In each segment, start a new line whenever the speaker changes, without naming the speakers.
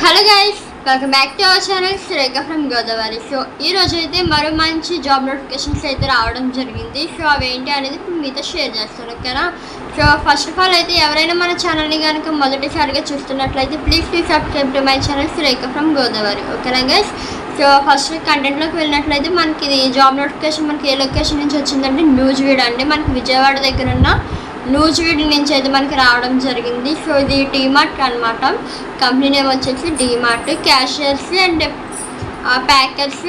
Hello guys, welcome back to our channel Shrekha from Godavari. So ఈ రోజు అయితే మరో మంచి జాబ్ నోటిఫికేషన్స్ అయితే రావడం జరిగింది. సో అవేంటి అనేది మీతో షేర్ చేస్తాను, ఓకేనా? సో ఫస్ట్ ఆఫ్ ఆల్ అయితే ఎవరైనా మన ఛానల్ని కనుక మొదటిసారిగా చూస్తున్నట్లయితే please subscribe to my channel Shrekha from Godavari, ఓకేనా గైస్? సో ఫస్ట్ కంటెంట్లోకి వెళ్ళినట్లయితే మనకి ఇది జాబ్ నోటిఫికేషన్ మనకి ఏ లొకేషన్ నుంచి వచ్చిందంటే నూజివీడ్ అండి. మనకి విజయవాడ దగ్గర ఉన్న నూజివీడ్ నుంచి అయితే మనకి రావడం జరిగింది. సో ఇది డీమార్ట్ అనమాట. కంపెనీ నేమ్ వచ్చేసి DMart. Cashiers and packers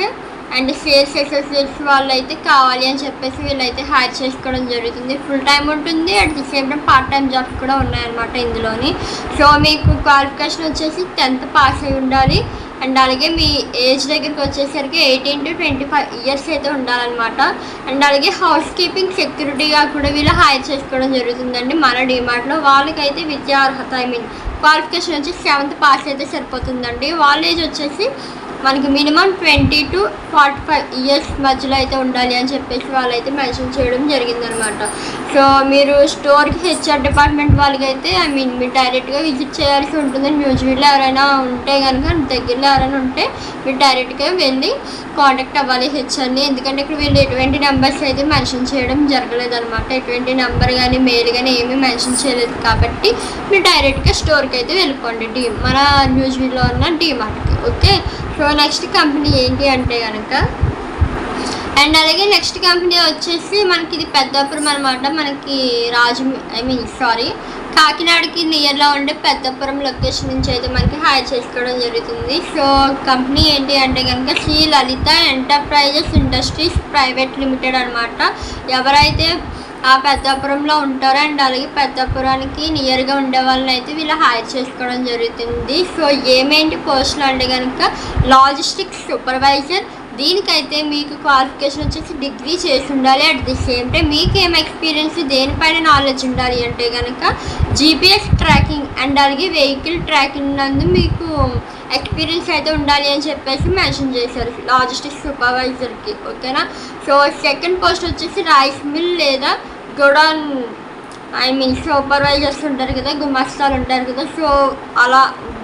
and sales associates వాళ్ళు అయితే కావాలి అని చెప్పేసి వీళ్ళైతే హైర్ చేసుకోవడం జరుగుతుంది. ఫుల్ టైం ఉంటుంది, at the same time part time jobs కూడా ఉన్నాయన్నమాట ఇందులోని. సో మీకు క్వాలిఫికేషన్ వచ్చేసి 10th పాస్ అయి ఉండాలి అండ్ అలాగే మీ ఏజ్ దగ్గరికి వచ్చేసరికి 18 to 25 ఇయర్స్ అయితే ఉండాలన్నమాట. అండ్ అలాగే హౌస్ కీపింగ్ సెక్యూరిటీగా కూడా వీళ్ళు హైర్ చేసుకోవడం జరుగుతుందండి మన డీమార్ట్లో. వాళ్ళకైతే విద్యా అర్హత క్వాలిఫికేషన్ వచ్చి 7th పాస్ అయితే సరిపోతుందండి. వాళ్ళ ఏజ్ వచ్చేసి మనకి మినిమం 20 to 45 ఇయర్స్ మధ్యలో అయితే ఉండాలి అని చెప్పేసి వాళ్ళైతే మెన్షన్ చేయడం జరిగిందనమాట. సో మీరు స్టోర్కి హెచ్ఆర్ డిపార్ట్మెంట్ వాళ్ళకైతే మీరు డైరెక్ట్గా విజిట్ చేయాల్సి ఉంటుంది. నూజివీడ్లో ఎవరైనా ఉంటే కనుక దగ్గరలో ఎవరైనా ఉంటే మీరు డైరెక్ట్గా వెళ్ళి కాంటాక్ట్ అవ్వాలి హెచ్ఆర్ని. ఎందుకంటే ఇక్కడ వీళ్ళు ఎటువంటి నెంబర్స్ అయితే మెన్షన్ చేయడం జరగలేదన్నమాట. ఎటువంటి నెంబర్ కానీ మెయిల్ కానీ ఏమీ మెన్షన్ చేయలేదు కాబట్టి మీరు డైరెక్ట్గా స్టోర్కి అయితే వెళ్ళిపోండి మన నూజివీడ్లో ఉన్న డీమార్ట్కి, ఓకే? సో నెక్స్ట్ కంపెనీ ఏంటి అంటే కనుక అండ్ అలాగే నెక్స్ట్ కంపెనీ వచ్చేసి మనకి ఇది పెద్దాపురం అనమాట. మనకి కాకినాడకి నియర్లో ఉండే పెద్దాపురం లొకేషన్ నుంచి అయితే మనకి హైర్ చేసుకోవడం జరుగుతుంది. సో కంపెనీ ఏంటి అంటే కనుక శ్రీ లలిత ఎంటర్ప్రైజెస్ ఇండస్ట్రీస్ ప్రైవేట్ లిమిటెడ్ అనమాట. ఎవరైతే ఆ పెద్దాపురంలో ఉంటారో అండ్ అలాగే పెద్దాపురానికి నియర్గా ఉండే వాళ్ళని అయితే వీళ్ళు హైర్ చేసుకోవడం జరుగుతుంది. సో ఏమేంటి పోస్టులు అంటే కనుక లాజిస్టిక్స్ సూపర్వైజర్. దీనికైతే మీకు క్వాలిఫికేషన్ వచ్చేసి డిగ్రీ చేసి ఉండాలి. అట్ ది సేమ్ టైం మీకు ఏం ఎక్స్పీరియన్స్ దేనిపైన నాలెడ్జ్ ఉండాలి అంటే కనుక జీపీఎస్ ట్రాకింగ్ అండ్ అలాగే వెహికల్ ట్రాకింగ్ నందు మీకు ఎక్స్పీరియన్స్ అయితే ఉండాలి అని చెప్పేసి మెన్షన్ చేశారు లాజిస్టిక్స్ సూపర్వైజర్కి, ఓకేనా? సో సెకండ్ పోస్ట్ వచ్చేసి రైస్ మిల్ లేదా గోడౌన్ సూపర్వైజర్స్ ఉంటారు కదా, గుమస్తాలు ఉంటారు కదా. సో అలా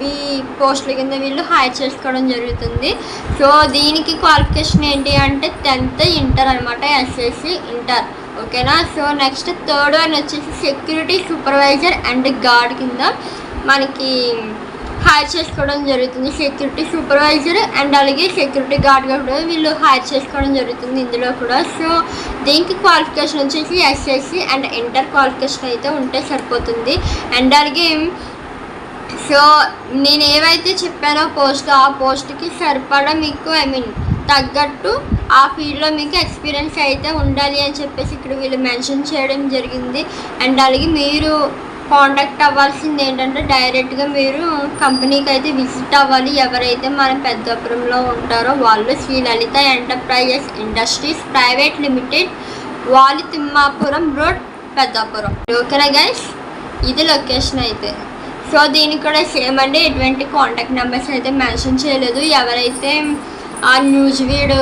ఈ పోస్టుల కింద వీళ్ళు హైర్ చేసుకోవడం జరుగుతుంది. సో దీనికి క్వాలిఫికేషన్ ఏంటి అంటే 10th ఇంటర్ అనమాట, ఎస్ఎస్సి ఇంటర్, ఓకేనా? సో నెక్స్ట్ థర్డ్ వన్ వచ్చేసి సెక్యూరిటీ సూపర్వైజర్ అండ్ గార్డ్ కింద మనకి హైర్ చేసుకోవడం జరుగుతుంది. సెక్యూరిటీ సూపర్వైజర్ అండ్ అలాగే సెక్యూరిటీ గార్డ్గా కూడా వీళ్ళు హైర్ చేసుకోవడం జరుగుతుంది ఇందులో కూడా. సో దీనికి క్వాలిఫికేషన్ వచ్చేసి ఎస్ఎస్సి అండ్ ఇంటర్ క్వాలిఫికేషన్ అయితే ఉంటే సరిపోతుంది. అండ్ అలాగే సో నేను ఏవైతే చెప్పానో ఆ పోస్ట్కి సరిపడా మీకు తగ్గట్టు ఆ ఫీల్డ్లో మీకు ఎక్స్పీరియన్స్ అయితే ఉండాలి అని చెప్పేసి ఇక్కడ వీళ్ళు మెన్షన్ చేయడం జరిగింది. అండ్ అలాగే మీరు కాంటాక్ట్ అవ్వాల్సింది ఏంటంటే డైరెక్ట్గా మీరు కంపెనీకి అయితే విజిట్ అవ్వాలి. ఎవరైతే మన పెద్దాపురంలో ఉంటారో వాళ్ళు శ్రీ లలిత ఎంటర్ప్రైజెస్ ఇండస్ట్రీస్ ప్రైవేట్ లిమిటెడ్, వాలి తిమ్మాపురం రోడ్, పెద్దాపురం, ఓకేనా గైస్? ఇది లొకేషన్ అయితే. సో దీనికి కూడా సేమ్ అండి, ఎటువంటి కాంటాక్ట్ నెంబర్స్ అయితే మెన్షన్ చేయలేదు. ఎవరైతే ఆ నూజివీడ్లో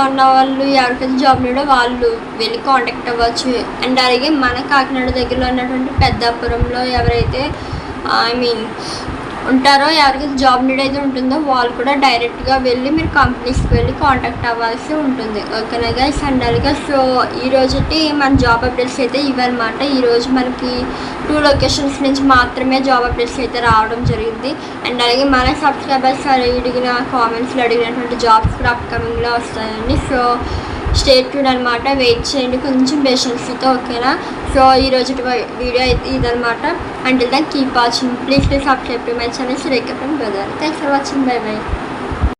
ఉన్న వాళ్ళు ఎవరికైతే జాబ్ నీడో వాళ్ళు వెళ్ళి కాంటాక్ట్ అవ్వచ్చు. అండ్ అలాగే మన కాకినాడ దగ్గరలో ఉన్నటువంటి పెద్దాపురంలో ఎవరైతే ఉంటారో ఎవరికైతే జాబ్ నీడ్ అయితే ఉంటుందో వాళ్ళు కూడా డైరెక్ట్గా వెళ్ళి మీరు కంపెనీస్కి వెళ్ళి కాంటాక్ట్ అవ్వాల్సి ఉంటుంది, ఓకేనా గైస్? అండ్ అలాగే సో ఈరోజుటి మన జాబ్ అప్డేట్స్ అయితే ఇవన్నమాట. ఈరోజు మనకి 2 లొకేషన్స్ నుంచి మాత్రమే జాబ్ అప్డేట్స్ అయితే రావడం జరిగింది. అండ్ అలాగే మన సబ్స్క్రైబర్స్ అడిగిన కామెంట్స్లో అడిగినటువంటి జాబ్స్ కూడా అప్కమింగ్లో వస్తాయండి. సో స్టే ట్యూన్ అనమాట, వెయిట్ చేయండి కొంచెం పేషెన్స్తో, ఓకేనా? సో ఈరోజు వీడియో అయితే ఇదనమాట. Until then keep watching, please subscribe to my channel Shrekha from Godavari. Thanks for watching, bye by.